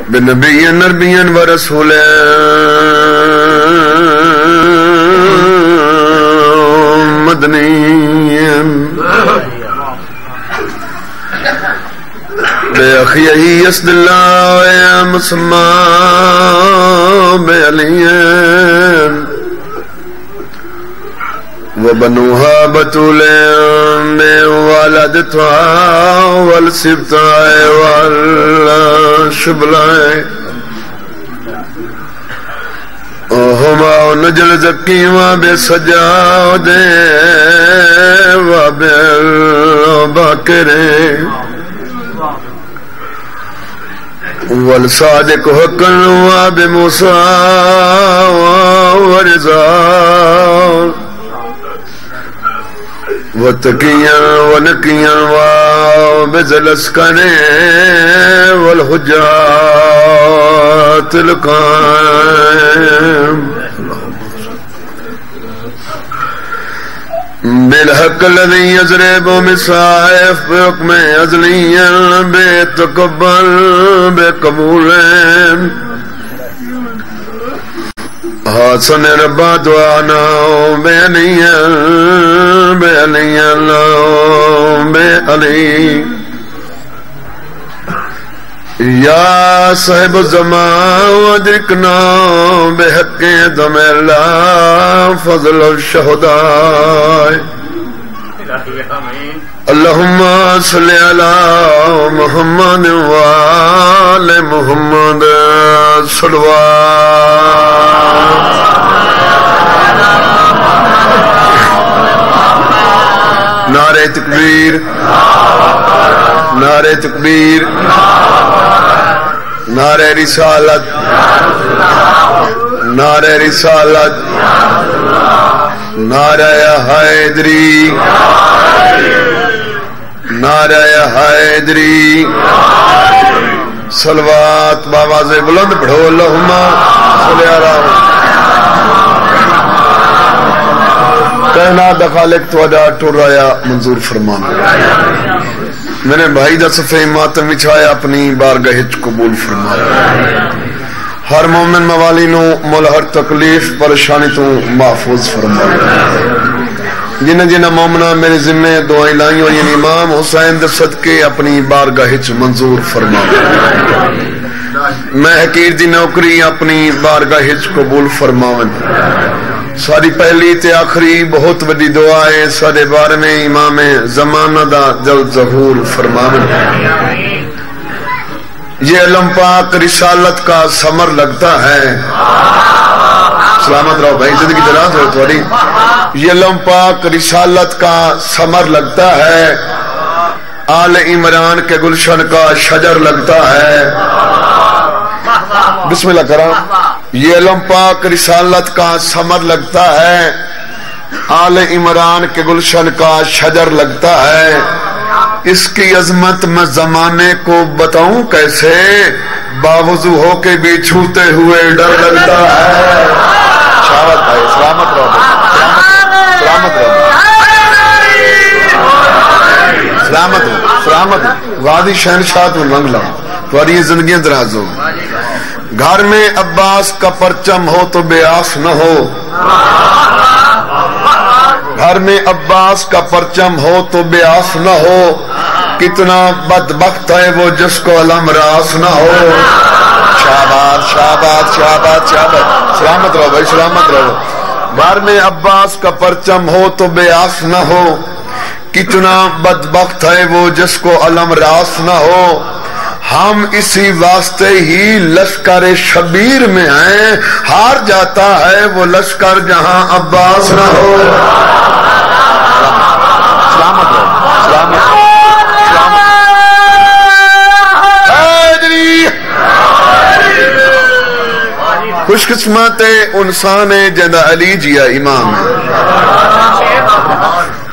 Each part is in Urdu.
بنبي نبيا ورسولا مدنيا بأخيه يسد الله يا مسمى بعليا وبنوها بتولا والدتها والسبتها والشبلها وهما نجل زكي وبسجاد وبالبكر والصادق حقا وبموسى ورضا وتقيا ونقيا وبذل الاسكان والحجات القائم بالحق الذي يضرب مصائف بحكم ازليا بتقبل بقبول حسن ربا دعانا بعليا بعليا بعلي يا صاحب الزمان وادركنا بحق دم الله فضل الشهداء اللهم صل على محمد وآل محمد صلوات نعرہ تکبیر نعرہ تکبیر نعرہ رسالت نعرہ رسالت نعرہ حیدری نعرہ حیدری صلوات باواز بلند پڑھو اللہم صلی اللہ کہنا دخالک توڑا ٹور رایا منظور فرمانا میں نے بھائی دا صفحہ ماتم وچھایا اپنی بارگاہ قبول فرمایا ہر مومن موالی نو مولا ہر تکلیف پریشانی تو محفوظ فرمایا جنہ جنہ مومنہ میرے ذمہ دعائیں لائیں اور یعنی امام حسین دے صدقے اپنی بارگاہ منظور فرمایا میں حقیر دی نوکری اپنی بارگاہ قبول فرماون ساری پہلی تے آخری بہت بڑی دعا ہے سارے بارے میں امام زمانہ دا جلد ظہور فرماون یہ علم پاک رسالت کا ثمر لگتا ہے سلامت رہو بھائی زندگی دراز ہو تھوڑی یہ علم پاک رسالت کا ثمر لگتا ہے آل عمران کے گلشن کا شجر لگتا ہے بسم اللہ کرام یہ علم پاک رسالت کا ثمر لگتا ہے آل عمران کے گلشن کا شجر لگتا ہے اس کی عظمت میں زمانے کو بتاؤں کیسے باوضو ہو کے بھی چھوتے ہوئے ڈر لگتا ہے شاوت بھائی سلامت رہو سلامت رہو سلامت رہو سلامت رہو وادی شہنشاہ تو منگلا تمہاری زندگیاں دراز ہو گھر میں عباس کا پرچم ہو تو بے آس نہ ہو گھر میں عباس کا پرچم ہو تو بے آس نہ ہو کتنا بدبخت ہے وہ جس کو علم راس نہ ہو شاباد شاباد شاباد شاباد سلامت رہو بھائی سلامت رہو گھر میں عباس کا پرچم ہو تو بے آس نہ ہو کتنا بدبخت ہے وہ جس کو علم راس نہ ہو ہم اسی واسطے ہی لشکر شبیر میں ہیں ہار جاتا ہے وہ لشکر جہاں عباس نہ ہو سلامت رہو سلامت خوش قسمت انسان ہے جندہ علی جیا امام ہے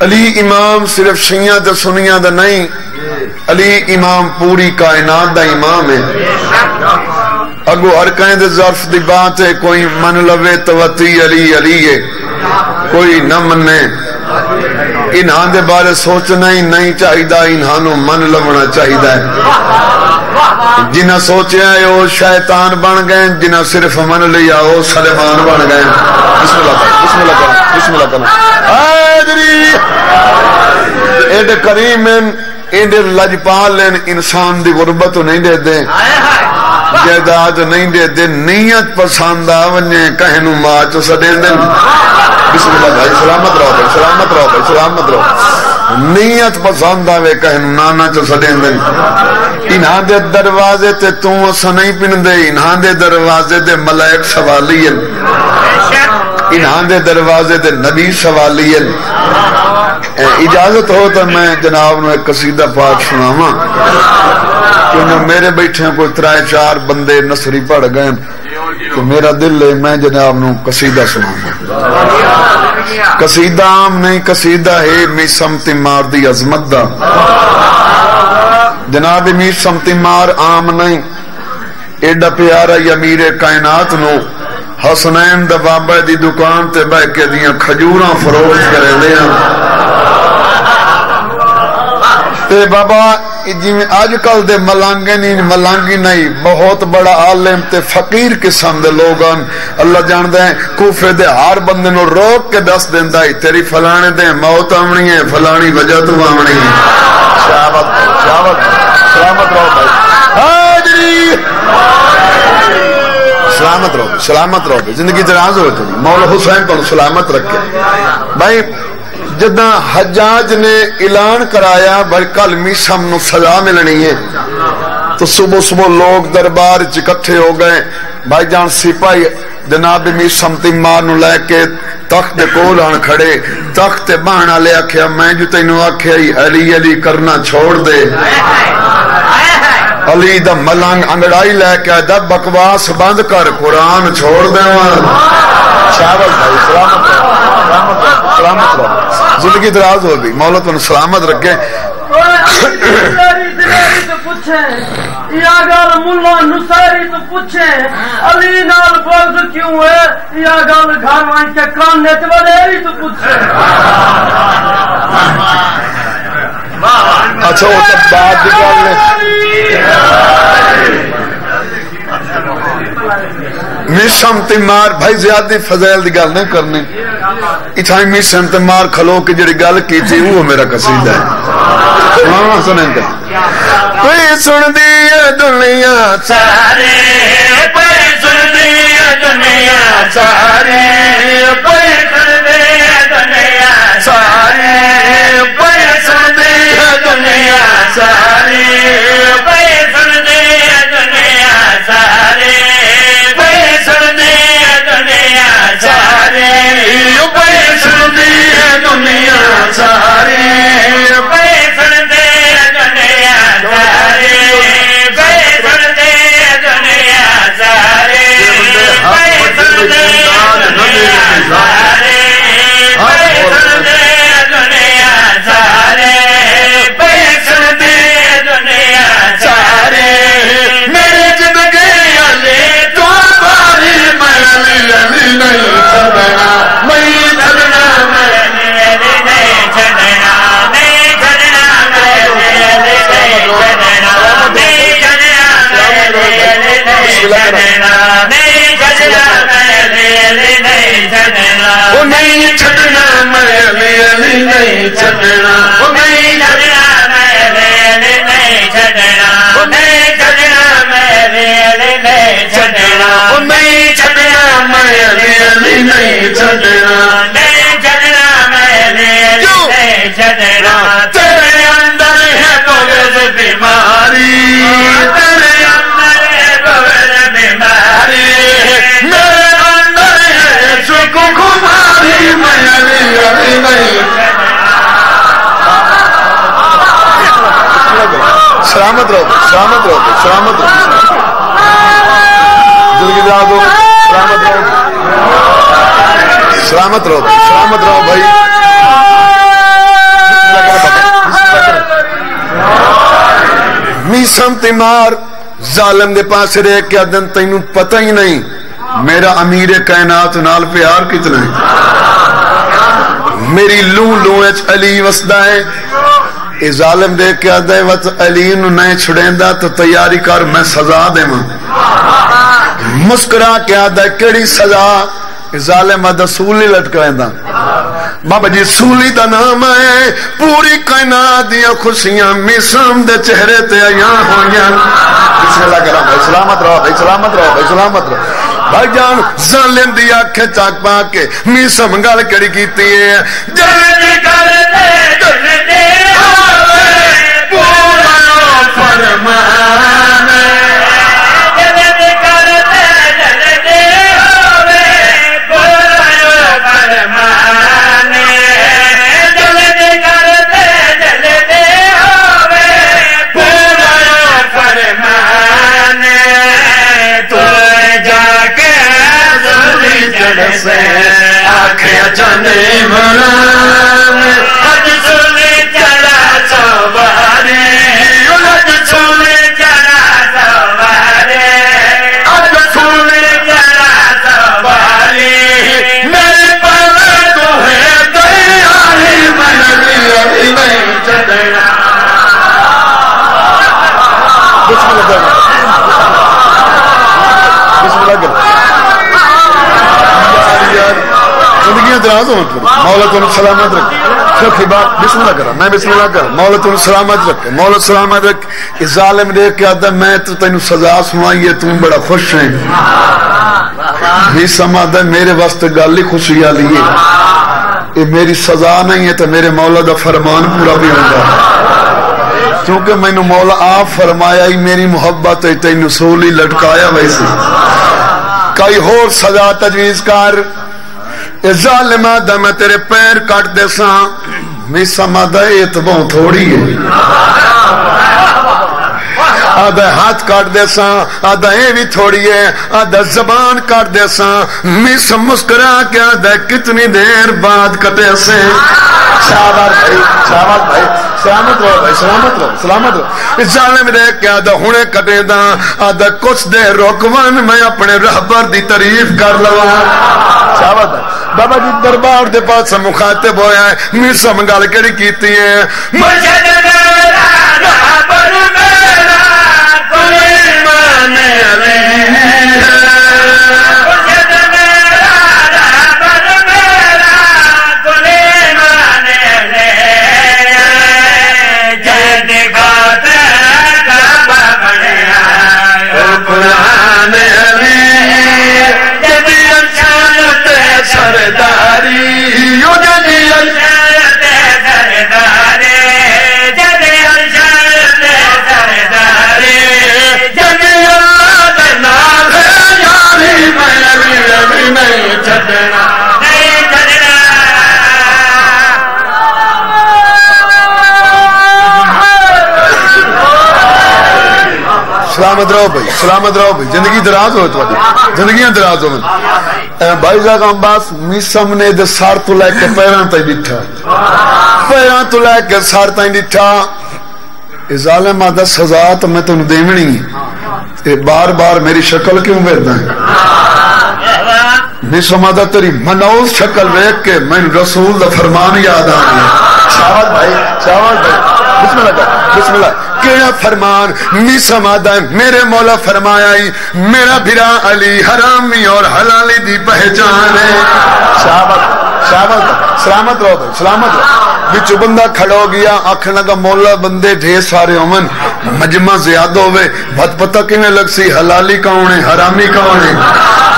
علی امام صرف شیعہ دا سنیاں دا نہیں علی امام پوری کائنات دا امام ہے اگو ارکائیں دے ظرف دی بات ہے کوئی من لوے توتی علی علی ہے کوئی نہ مننے انہاں دے بارے سوچنا ہی نہیں چاہیدہ انہاں نو من لونا چاہیدہ ہے جنہ سوچیا ہے وہ شیطان بن گئے، جنہ صرف من لیا وہ سلیمان بن گئے. بسم اللہ کرو، بسم اللہ کرو، بسم اللہ کرو. حاضری ایڈے کریم ایڈے لجپال انسان دی غربت نہیں دے دے، جائیداد نہیں دے دے، نیت پسند آ ونجے کہنو ماں چو سدے دن. بسم اللہ بھائی، سلامت رہو بھائی، سلامت رہو بھائی، سلامت رہو. نیت پسند آوے کہنو نانا چو سدے دن. انہاں دے دروازے تے توں اسا نہیں پن دے، انہاں دے دروازے دے ملائک سوالی ہیں، انہاں دے دروازے دے نبی سوالی ہیں. اجازت ہو تو میں جناب نے ایک قصیدہ پاک سناواں، کیونکہ میرے بیٹھے کوئی 3-4 بندے نصری پڑھ گئے تو میرا دل ہے میں جناب نو قصیدہ سناواں. قصیدہ عام نہیں، قصیدہ ہے میسم تیمار دی عظمت دا. جناب میسم تیمار عام نہیں، ایڈا پیارا امیر کائنات نو حسنین دا بابا دی دکان تے بہ کے دیاں کھجوراں فروخت کرے دیاں. تے بابا جی آج کل دے ملانگی نہیں، بہت بڑا عالم تے فقیر قسم دے لوگاں اللہ جاندے ہیں. کوفے دے ہر بندے نو روک کے دس دیندا ہے تیری فلانے دے موت آونی ہے، فلانی وجہ تو آونی ہے. شہادت شہادت سلامت رہو بھائی. حاضری سلامت رہو، سلامت رہو. زندگی دراز ہوئے تو مولا حسین کو سلامت رکھے. بھائی جدہ حجاج نے اعلان کرایا بھائی کل میسم نو سزا ملنی ہے تو صبح صبح لوگ دربار اکٹھے ہو گئے. بھائی جان سپاہی جناب میسم تیمار نو لے کے تخت کول آن کھڑے. تخت بہنا لے آکھیا میں جو تینوں آکھیا علی علی کرنا چھوڑ دے. علی دا ملنگ انگڑائی لے کے دا بکواس بند کر قرآن چھوڑ دے. شاول بھائی سلامت رہو، سلامت رہو، سلامت رہو. زندگی دراز ہو گئی، مولا تم سلامت رکھے. تو پوچھے یا گل ملا نصیری تو پوچھے علی نال بغض کیوں ہے، یا گل گھر وان کے کانے تے وڈیری تو پوچھے. اچھا وہ تو بات دی گل ہے. میسم تیمار بھائی زیادہ فضائل دی گل نہیں کرنی. اتھائی میسم تیمار کھلو کے جڑی گل کی تھی وہ میرا قصیدہ ہے. ہاں سنیں گے. کوئی سن دی دنیا سارے، کوئی سن دی دنیا سارے، کوئی سن دی دنیا سارے، کوئی سن دی دنیا سارے، کوئی سن دی دنیا سارے، کوئی سن دی دنیا سارے، کوئی سن دی دنیا سارے، کوئی سن دی دنیا سارے، کوئی سن دی دنیا سارے، کوئی سن دی دنیا سارے، کوئی سن دی دنیا سارے، کوئی سن دی دنیا سارے. میری زندگی علی تو باری میں علی علی نہیں چھڑنا، نہیں چھڑنا، میں علی نہیں چھڑنا، نہیں چھڑنا، میں علی نہیں چھڑنا، نہیں چھڑنا، میں علی نہیں چھڑنا، نہیں چھڑنا، میں علی نہیں چھڑنا، وہ نہیں چھڑنا، میں علی نہیں چھڑنا، وہ نہیں چھڑنا، میں علی نہیں چھڑنا، وہ نہیں چھڑنا، میں علی نہیں چھڑنا، وہ نہیں چھڑنا، میں علی نہیں چھڑنا، نہیں چھڑنا، میں علی نہیں چھڑنا. تیرے اندر ہے بغض بیماری، تیرے اندر ہے بغض بیماری، میرے اندر ہے عشق خماری، میں علی نہیں. سلامت رہو، سلامت رہو، سلامت رہو. زندگی دراز ہو، سلامت رہو، سلامت رہو، سلامت رہو بھائی. میسم تیمار ظالم دے پاس رہ کے دن تینوں پتہ ہی نہیں میرا امیر کائنات نال پیار کتنا ہے. میری لوں لوں اچ علی وسدا ہے. اے ظالم دیکھ کے آدھے وقت علی نو نہیں چھڑیندا تو تیاری کر میں سزا دے ماں مسکرا کے آدھے کیڑی سزا ظالم آدھا سولی لٹکائیں بابا جی سولی دا نام ہے پوری کائنات دیا خوشیاں میسام دے چہرے تے آیاں ہویاں بسم اللہ کرام بھائی سلامت رہو بھائی سلامت رہو بھائی سلامت رہو بھائی جان ظالم دی آنکھیں چاک پا کے میسام گل کڑی کیتی ہے جلدی کر دے جلدی ہوئے پورا فرمان جلدی کر دے جلدی ہوئے پورا فرمان جلدی کر دے جلدی ہوئے پورا فرمان تو جا کے ضروری جڑ سے آنکھیں اچانے بنا حج سونے چلا سوارے حج سونے چلا سوارے حج سونے چلا سوارے میرے پاس تو ہے تیاری من ابھی نہیں چڑھنا بسم اللہ بسم اللہ زندگیاں دراز ہو مولا تم سلامت رکھ سخی بات بسم اللہ کرا میں بسم اللہ کرا مولا تم سلامت رکھ مولا سلامت رکھ اس ظالم دیکھ کے آدھا میں تو تینو سزا سنائی ہے تم بڑا خوش ہیں بھی سمادہ میرے واسط گالی خوشی آلی ہے یہ میری سزا نہیں ہے تو میرے مولا دا فرمان پورا بھی ہوگا کیونکہ میں نے مولا آپ فرمایا ہی میری محبت ہے تینو سولی لٹکایا ویسے کئی اور سزا تجویز کر ظالمہ دا میں تیرے پیر کٹ دے ساں میں سمادہ اتبوں تھوڑی ہے آدھا ہاتھ کٹ دے ساں آدھا اے بھی تھوڑی ہے آدھا زبان کٹ دے ساں میں مسکرا کے آدھا کتنی دیر بعد کٹے سے شاباش بھائی سلامت رہو بھائی سلامت رہو سلامت رہو اس ظالم دیکھ کے آدھا ہونے کٹے دا آدھا کچھ دیر روکوان میں اپنے رہبر دی تعریف کر لوا شاباش بھائی بابا جی دربار دے پاس سے مخاطب ہویا ہے میسا منگال کری کیتی ہے مجھے میرا رہبر میرا کوئی ایمان علی سرداری یوں جدی الشارت سرداری جدی الشارت سرداری جدی اللہ دنا یاری میں ابھی نہیں چھڑنا نہیں چھڑنا سلامت رہو بھائی سلامت رہو بھائی زندگی دراز ہو تھوڑی زندگیاں دراز ہو بھائی جاگا باس میسم نے دے سار تو لے کے پیران تائی ڈٹھا پیران تو لے کے سار تائی ڈٹھا ظالم آدھا سزا تو میں تو دیمنی بار بار میری شکل کیوں بیردا ہے میسم آدھا تیری منوز شکل ویک کے میں رسول دا فرمان یاد آگیا شاہد بھائی بسم اللہ کر بسم اللہ کیا فرمان میسم آدھا میرے مولا فرمایا ہی میرا بھرا علی حرامی اور حلالی دی پہچان ہے شابت سلامت رہو بھائی سلامت رہو بچو بندہ کھڑا ہو گیا آنکھ لگا مولا بندے ڈھیر سارے امن مجمع زیادہ ہوئے بھت پتہ کیویں لگ سی حلالی کون ہے حرامی کون ہے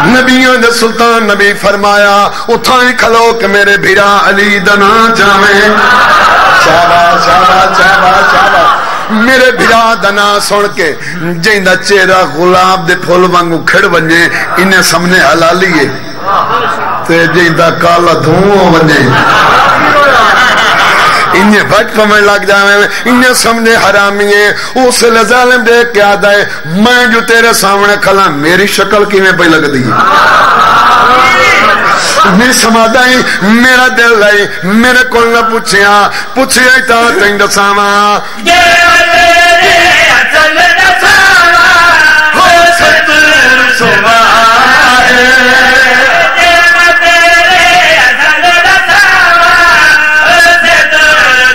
نبیوں دے سلطان نبی فرمایا اٹھائیں کھلو کہ میرے بھرا علی دنا جاویں شاباش شاباش شاباش شاباش میرے بھرا دنا سن کے جیندہ چہرہ غلاب دے پھول وانگو کھڑ بنجے انہیں سامنے حلالی ہے تے جیندہ کالا دھوں بنجے انہیں بھٹ پمن لگ جائے انہیں سامنے حرامی ہے اس ظالم دیکھ کے آدھا ہے میں جو تیرے سامنے کھلا میری شکل کی میں پہ لگ دی میں سمادہ ہی میرا دل لائی میرے کول نہ پوچھیا پوچھیا ہی تا تین دساما اچل دساما ہو ستر سوائے اچل دساما ہو ستر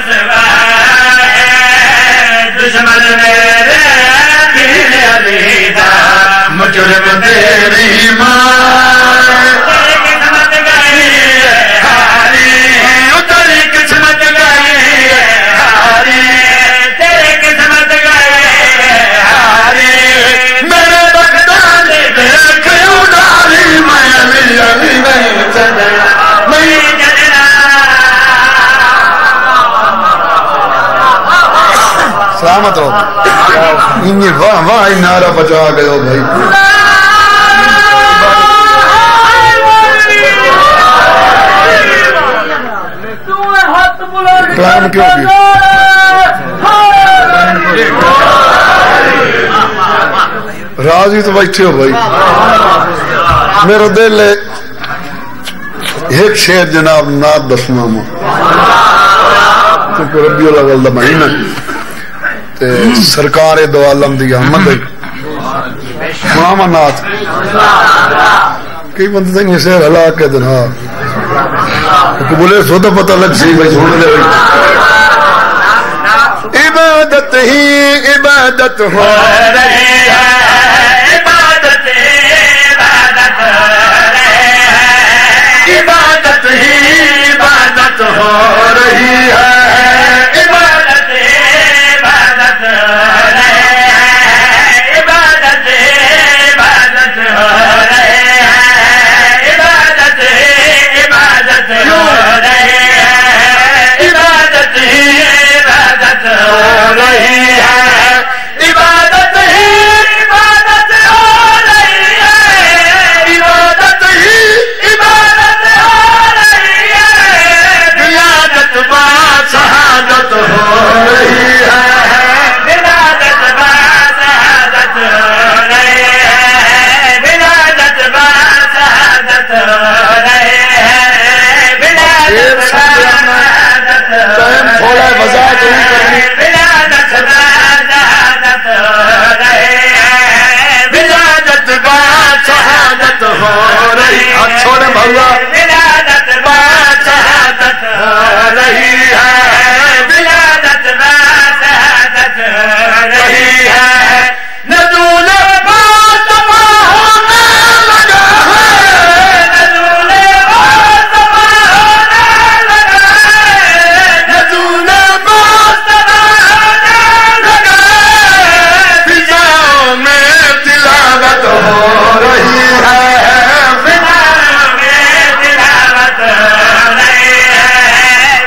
سوائے صرف تیری ماں سلامت رہو. واہ واہ نعرہ بجا گئے ہو بھائی. کلام کیوں کی راضی تو بیٹھے ہو بھائی. میرا دل ہے ایک شعر جناب نات دسنا مو ربیع الاول دا مہینہ سرکار دو عالم دی احمد ماما نات کئی بندے نہیں اسے ہلا کے دن ہاں بولے سو تو پتہ لگ سی بھائی سن لے. عبادت ہی عبادت ہو رہی ہے عبادت عبادت ہی عبادت ہو رہی ہے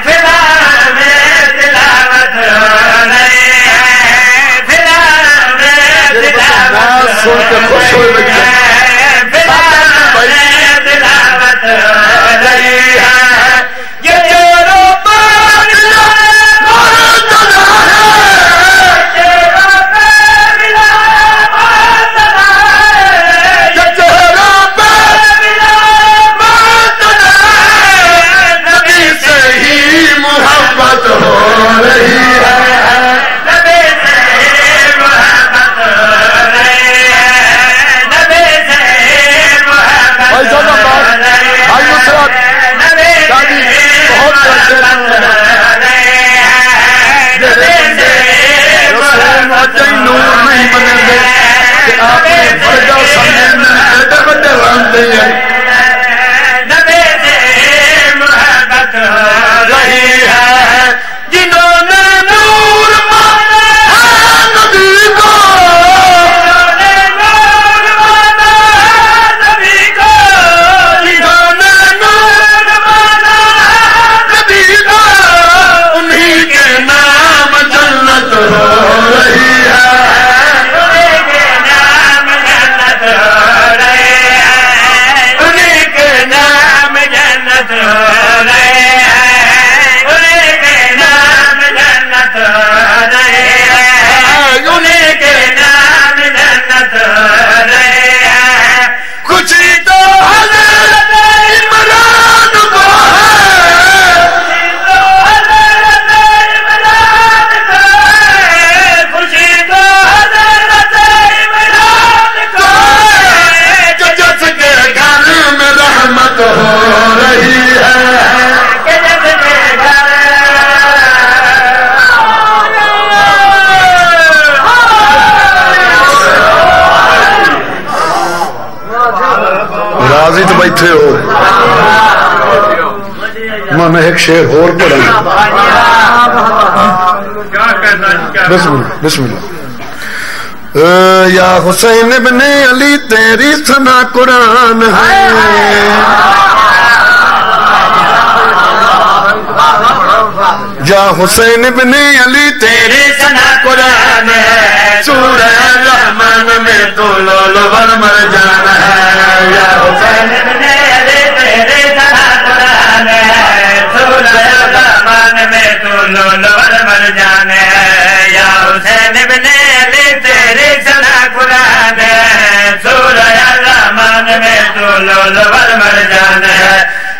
فلا ایک شعر اور پڑھیں. بسم اللہ. یا حسین ابن علی تیری ثنا قرآن ہے. یا حسین ابن علی تیری ثنا قرآن ہے. سورہ رحمان میں تو لولو ور مرجان ہے. یا حسین ابن علی تیری ثنا قرآن ہے. سورہ رحمان میں تو لولو ور مرجان ہے. یا حسین ابن علی تیری ثنا قرآن ہے. سورہ رحمان میں تو لولو ور مرجان ہے.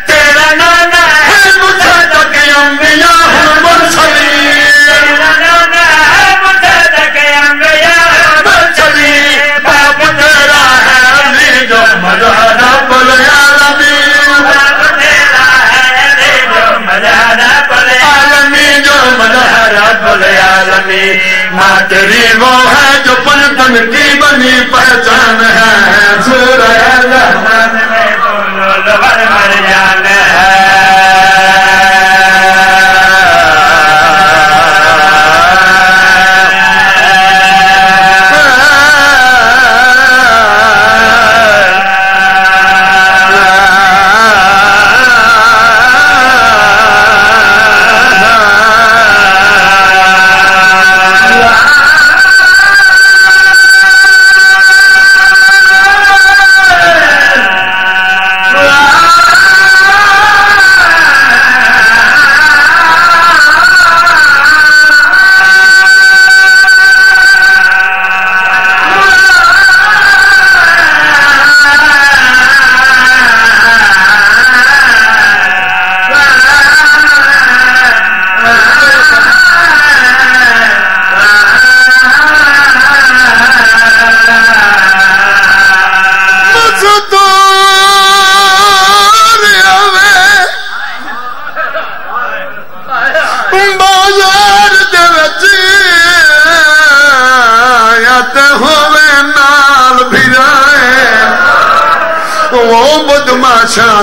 تیرا نام ہے مصدق انبیاء مرسلین. تیرا نام ہے مصدق انبیاء مرسلین. باپ تیرا ہے علی جو مدد رب العالمین. باپ تیرا ہے علی جو مدد رب العالمین. جو مدد رب العالمین. ماں تیری وہ ہے جو پن پن کی بنی پہچان ہے. سورہ رحمان میں تو لولو ور مرجان ہے.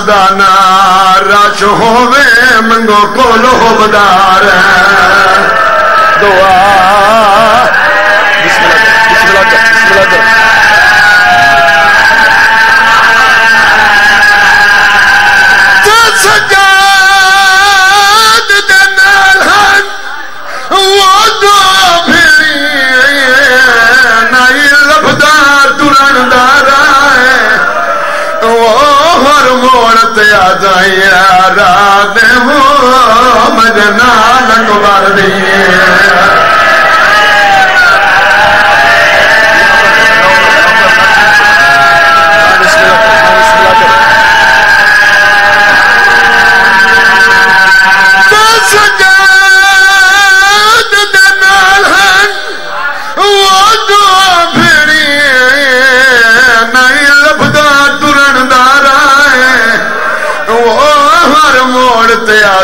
دانا راش ہووے منگو کولو بدار. دعا بسم اللہ بسم اللہ. سجاد دے نال ہن وہ دعا پھری نہیں لبدا ترن دار ہے. ہر موڑ تے آ جائی رات ہو مجنا لنگوار دی.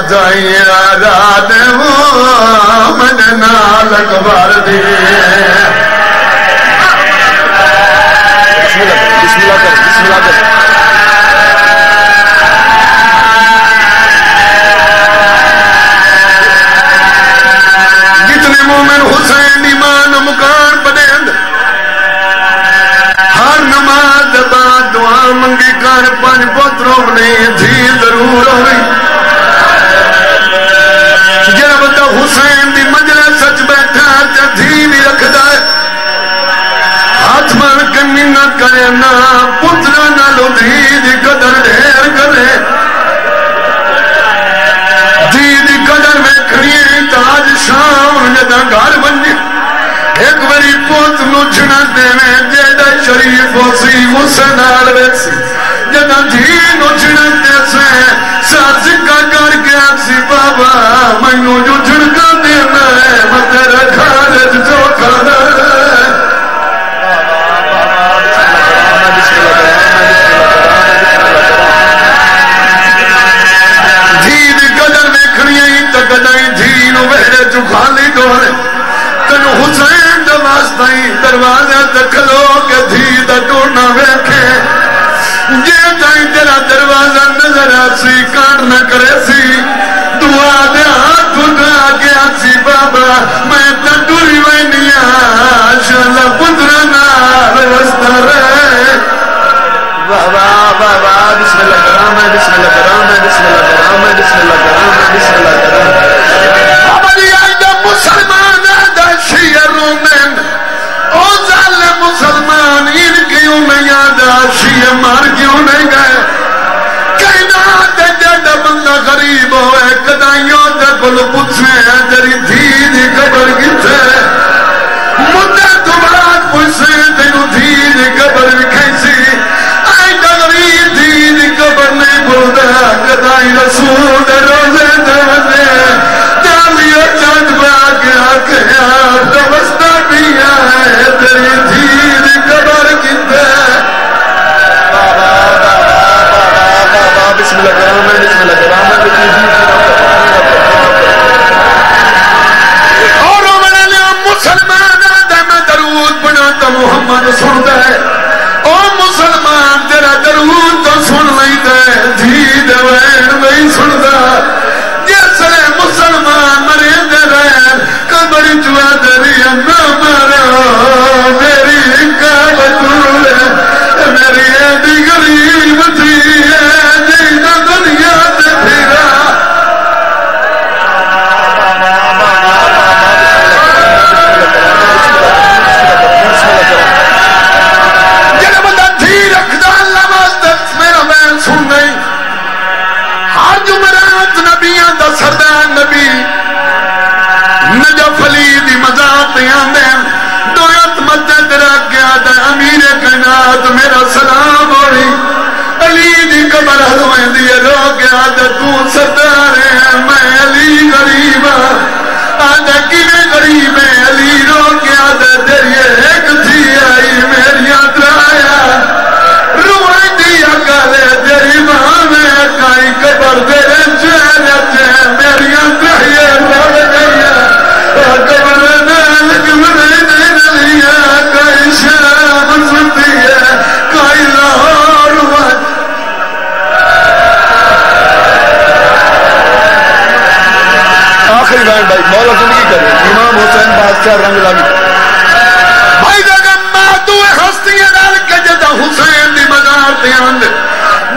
جائی رات ہو مجنا لکبار دی. بسم اللہ کر بسم اللہ کر. جتنے مومن حسین ایمان مکان پڑھیں ہر نماز بعد دعا منگی کر پنج پتروں نے جی ضرور ہوئی. جڑا بندہ حسین دی مجلس سچ بیٹھا تے دھی بھی رکھدا ہے. ہاتھ بن کے منت کرے نہ پتر نالو دھی دی قدر ڈھیر کرے. دھی دی قدر ویکھنی تاج شام جدا گھر بنی. ایک باری پوت نچنا دیوے جیڑا شریف ہو سی اس نال ویسی. جدا دھی نچنا دے سے ساز کا کر کے سی بابا مینو جو جھڑکا دینا ہے میں تیرا خارج جو کھانا ہے. دھی دی قدر دیکھنی ہی تک نہیں. دھی نو ویڑے چو خالی دورے تینو حسین دا واسطہ ہی دروازے تے کھلو کے دھی دا ٹونا ویکھے. جے تائیں تیرا دروازہ نظر آسی کاٹ نہ کرے سی درود سن دے او مسلمان تیرا درود تو سن لیندے جی دے وین نہیں سندا جس لے مسلمان مرے دے رہن قبر چوا دری نہ مرا میری کابتول میری دی غریب تھی جی دنیا تے پھرا سردار نبی نجف علی دی مزاق آندے دویت مسجد رکھ گیا دا امیر کائنات میرا سلام ہوئی علی دی قبر حضویں دی رو گیا دا تو سردار ہے میں علی غریب آدھا کیویں غریب ہے علی رو گیا دا تیری ایک تھی آئی میری اترایا روئے دیا کرے تیری ماں میں کائی قبر تیرے چہرے میری انتہیے لڑ گئی قبر نالک مرے نہیں ہے کوئی شام سنتی ہے کوئی لاہور وقت آخری لائن بھائی مولا زندگی کرے امام حسین بادشاہ رنگ لگی بھائی جگہ مادو ہستیاں ڈال کے جدا حسین دی مزار دیاند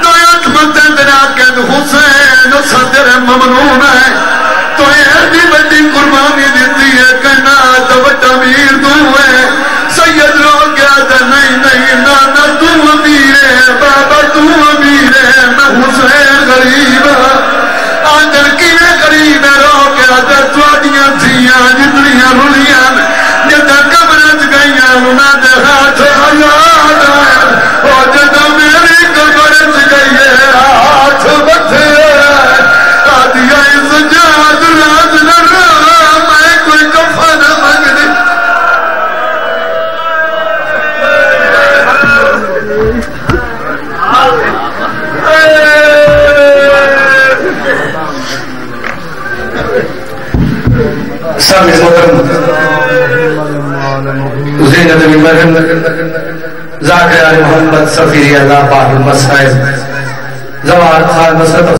دویت مدد راکد حسین صدر ممنون ہے تو ایڈی بڑی قربانی دیتی ہے کہنا تو بڑا امیر تو ہے سید لوگ گیا تھا نہیں نانا تو امیر ہے بابا تو امیر ہے میں حسین غریب آدر کیویں غریب ہے رو گیا تھا تواڈیاں تھیاں جتنیاں رلیاں جدا قبرت گئیاں انہاں دے ہاتھ یاد آئے او جدا میری قبرت گئی ہے ہاتھ بتھے آدیا سجاد راز نہ رہا میں کوئی کفن منگنی سب محترم زینت بن مریم ذاکر محمد سفیر اللہ پاک المسائل زوال خان مسرت